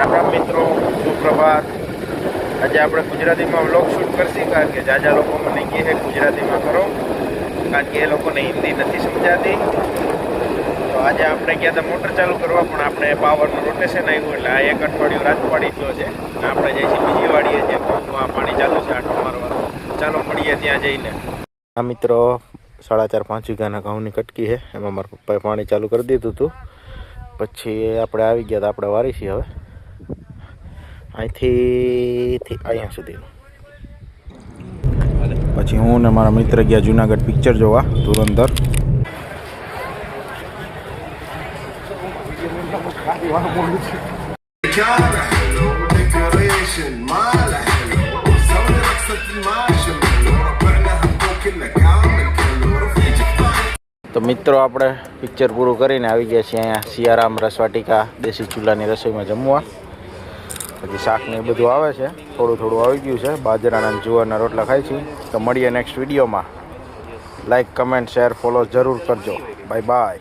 રામ રામ મિત્રો, સુપ્રભાત। આજે આપણે ગુજરાતીમાં વ્લોગ શૂટ કરશી, કારણ કે જાજા લોકો મને કહે છે ગુજરાતીમાં કરો, કારણ કે એ લોકોને હિન્દી નથી સમજાતી। તો આજે આપણે ગયા હતા મોટર ચાલુ કરવા, પણ આપણે પાવરનું રોટેશન આવ્યું એટલે આ એક અઠવાડિયું રાજપાડી થયો છે। આપણે જઈશું બીજી વાડીએ, જે પંપમાં પાણી ચાલુ છે આટો મારવા। ચાલો મળીએ ત્યાં જઈને। આ મિત્રો 4.5-5 વીઘાના ઘઉંની કટકી છે, એમાં મારા પપ્પાએ પાણી ચાલુ કરી દીધું હતું। પછી આપણે આવી ગયા, તો આપણે વારી છીએ હવે અહીંથી અહીંયા સુધીનું। પછી હું ને મારા મિત્ર ગયા જુનાગઢ પિક્ચર જોવા ધુરંધર। તો મિત્રો આપણે પિક્ચર પૂરું કરીને આવી ગયા છીએ અહીંયા સિયારામ રસવાટિકા દેશી ચૂલાની રસોઈમાં જમવા। પછી શાક ને બધું આવે છે, થોડું થોડું આવી ગયું છે। બાજરાના જુવારના રોટલા ખાઈ છીએ। તો મળીએ નેક્સ્ટ વિડીયોમાં। લાઈક, કમેન્ટ, શેર, ફોલો જરૂર કરજો। Bye bye.